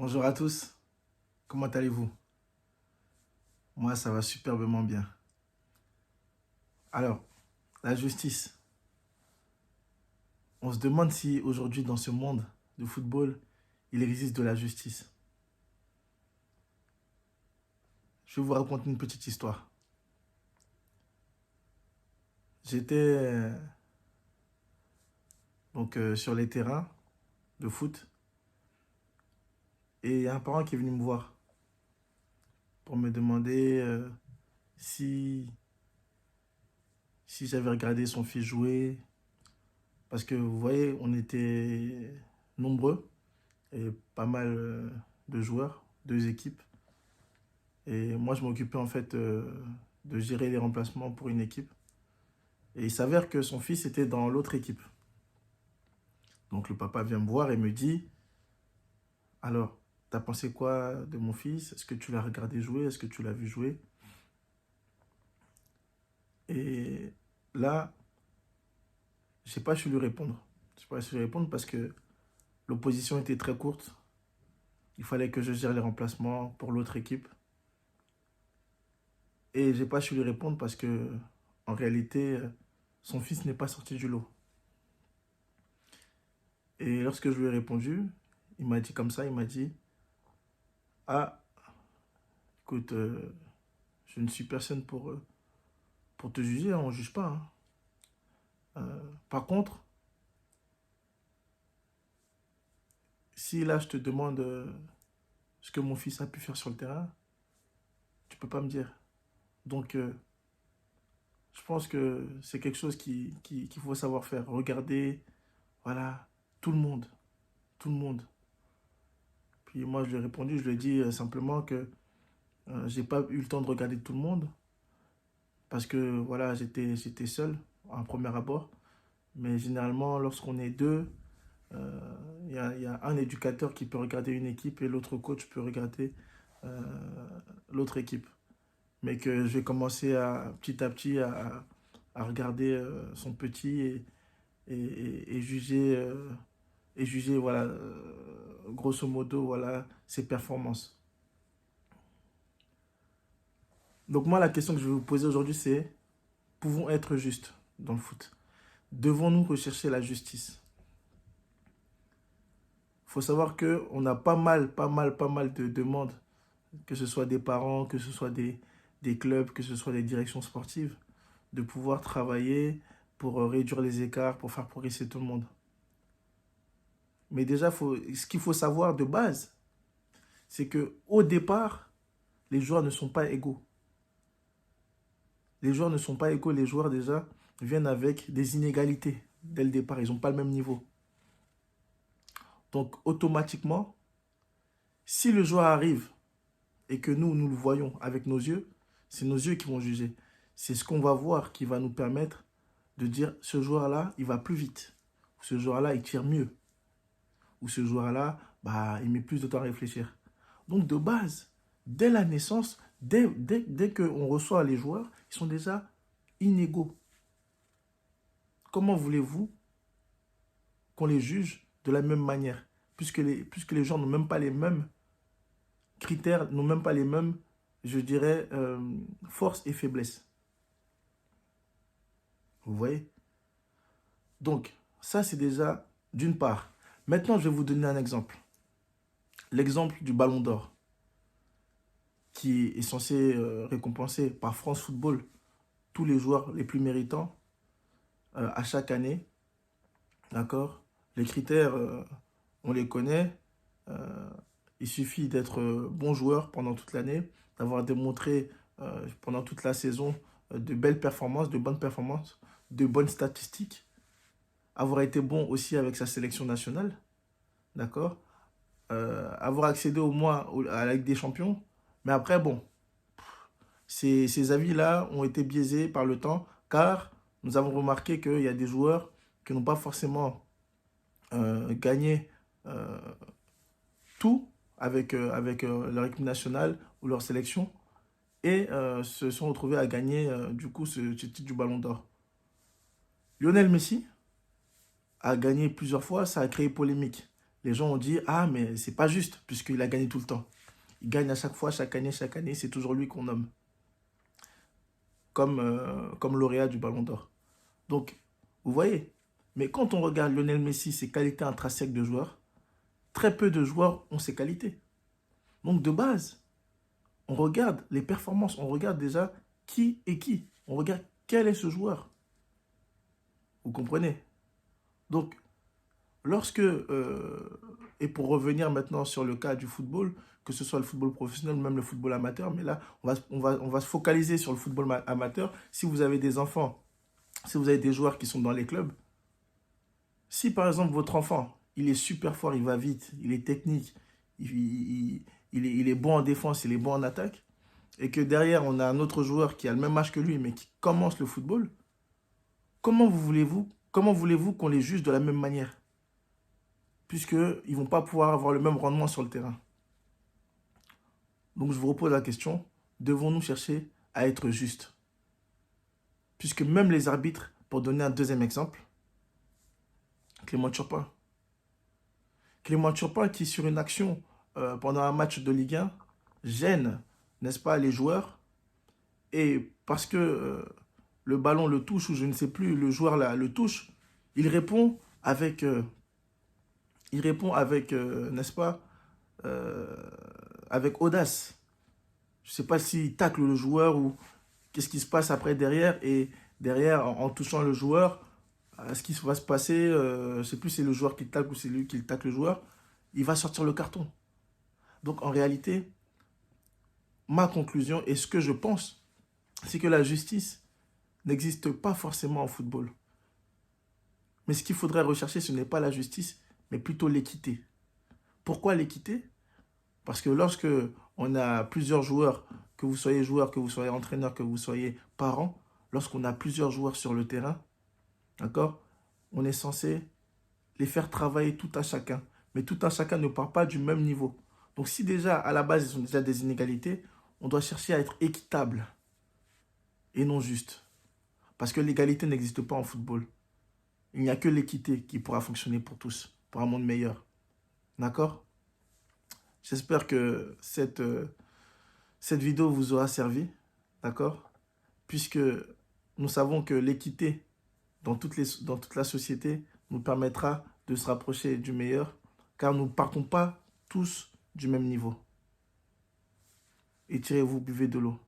Bonjour à tous, comment allez-vous? Moi, ça va superbement bien. Alors, la justice. On se demande si aujourd'hui, dans ce monde du football, il existe de la justice. Je vais vous raconter une petite histoire. J'étais sur les terrains de foot et il y a un parent qui est venu me voir pour me demander si, si j'avais regardé son fils jouer. Parce que vous voyez, on était nombreux et pas mal de joueurs, deux équipes. Et moi, je m'occupais en fait de gérer les remplacements pour une équipe. Et il s'avère que son fils était dans l'autre équipe. Donc le papa vient me voir et me dit, alors, t'as pensé quoi de mon fils? Est-ce que tu l'as regardé jouer? Est-ce que tu l'as vu jouer? Et là, je sais pas su lui répondre. Je sais pas su lui répondre parce que l'opposition était très courte. Il fallait que je gère les remplacements pour l'autre équipe. Et j'ai pas su lui répondre parce que, en réalité, son fils n'est pas sorti du lot. Et lorsque je lui ai répondu, il m'a dit comme ça, il m'a dit, ah, écoute, je ne suis personne pour te juger, hein, on ne juge pas, hein. Par contre, si là je te demande ce que mon fils a pu faire sur le terrain, tu peux pas me dire. Donc, je pense que c'est quelque chose qu'il faut savoir faire. Regarder, voilà, tout le monde, tout le monde. Puis moi, je lui ai répondu, je lui ai dit simplement que j'ai pas eu le temps de regarder tout le monde parce que voilà, j'étais seul en premier abord. Mais généralement, lorsqu'on est deux, il y a un éducateur qui peut regarder une équipe et l'autre coach peut regarder euh, l'autre équipe. Mais que je vais commencer petit à petit à regarder son petit et juger voilà, grosso modo voilà, ses performances. Donc moi, la question que je vais vous poser aujourd'hui, c'est, pouvons être justes dans le foot? Devons-nous rechercher la justice? Il faut savoir qu'on a pas mal de demandes, que ce soit des parents, que ce soit des clubs, que ce soit des directions sportives, de pouvoir travailler pour réduire les écarts, pour faire progresser tout le monde. Mais déjà, ce qu'il faut savoir de base, c'est qu'au départ, les joueurs ne sont pas égaux. Les joueurs ne sont pas égaux, les joueurs déjà viennent avec des inégalités dès le départ, ils n'ont pas le même niveau. Donc automatiquement, si le joueur arrive et que nous le voyons avec nos yeux, c'est nos yeux qui vont juger. C'est ce qu'on va voir qui va nous permettre de dire ce joueur-là, il va plus vite. Ou ce joueur-là, il tire mieux. Ou ce joueur-là, bah, il met plus de temps à réfléchir. Donc de base, dès la naissance, dès qu'on reçoit les joueurs, ils sont déjà inégaux. Comment voulez-vous qu'on les juge de la même manière puisque les gens n'ont même pas les mêmes critères, n'ont même pas les mêmes, je dirais, forces et faiblesses. Vous voyez? Donc, ça, c'est déjà d'une part. Maintenant, je vais vous donner un exemple. L'exemple du Ballon d'Or, qui est censé récompenser par France Football tous les joueurs les plus méritants à chaque année. D'accord? Les critères, on les connaît. Il suffit d'être bon joueur pendant toute l'année, d'avoir démontré pendant toute la saison de belles performances, de bonnes performances, de bonnes statistiques. Avoir été bon aussi avec sa sélection nationale, d'accord? Avoir accédé au moins à la Ligue des Champions. Mais après, bon, ces avis-là ont été biaisés par le temps, car nous avons remarqué qu'il y a des joueurs qui n'ont pas forcément gagné tout avec leur équipe nationale ou leur sélection et se sont retrouvés à gagner du coup ce titre du Ballon d'Or. Lionel Messi a gagné plusieurs fois, ça a créé polémique. les gens ont dit, ah, mais c'est pas juste, puisqu'il a gagné tout le temps. Il gagne à chaque fois, chaque année, c'est toujours lui qu'on nomme comme lauréat du Ballon d'Or. Donc, vous voyez, mais quand on regarde Lionel Messi, ses qualités intrinsèques de joueur, très peu de joueurs ont ces qualités. Donc, de base, on regarde les performances, on regarde déjà qui est qui. On regarde quel est ce joueur. Vous comprenez? Donc, lorsque, et pour revenir maintenant sur le cas du football, que ce soit le football professionnel ou même le football amateur, mais là, on va se focaliser sur le football amateur. Si vous avez des enfants, si vous avez des joueurs qui sont dans les clubs, si par exemple votre enfant, il est super fort, il va vite, il est technique, il est bon en défense, il est bon en attaque, et que derrière on a un autre joueur qui a le même âge que lui, mais qui commence le football, comment voulez-vous qu'on les juge de la même manière? Puisqu'ils ne vont pas pouvoir avoir le même rendement sur le terrain. Donc je vous repose la question, devons-nous chercher à être justes? Puisque même les arbitres, pour donner un deuxième exemple, Clément Turpin. Clément Turpin qui, sur une action pendant un match de Ligue 1, gêne, n'est-ce pas, les joueurs. Et parce que le ballon le touche, ou je ne sais plus, le joueur le touche, il répond avec, n'est-ce pas, avec audace. Je ne sais pas s'il tacle le joueur ou qu'est-ce qui se passe après derrière. Et derrière, en touchant le joueur, ce qui va se passer, je ne sais plus si c'est le joueur qui le tacle ou c'est lui qui le tacle le joueur, il va sortir le carton. Donc en réalité, ma conclusion et ce que je pense, c'est que la justice n'existe pas forcément en football. Mais ce qu'il faudrait rechercher, ce n'est pas la justice, mais plutôt l'équité. Pourquoi l'équité? Parce que lorsque on a plusieurs joueurs, que vous soyez entraîneur, que vous soyez parent, lorsqu'on a plusieurs joueurs sur le terrain, d'accord, on est censé les faire travailler tout un chacun. Mais tout un chacun ne part pas du même niveau. Donc si déjà, à la base, ils ont déjà des inégalités, on doit chercher à être équitable et non juste. Parce que l'égalité n'existe pas en football. Il n'y a que l'équité qui pourra fonctionner pour tous, pour un monde meilleur. D'accord? J'espère que cette vidéo vous aura servi. D'accord? Puisque nous savons que l'équité dans toute la société nous permettra de se rapprocher du meilleur, car nous ne partons pas tous du même niveau. Étirez-vous, buvez de l'eau.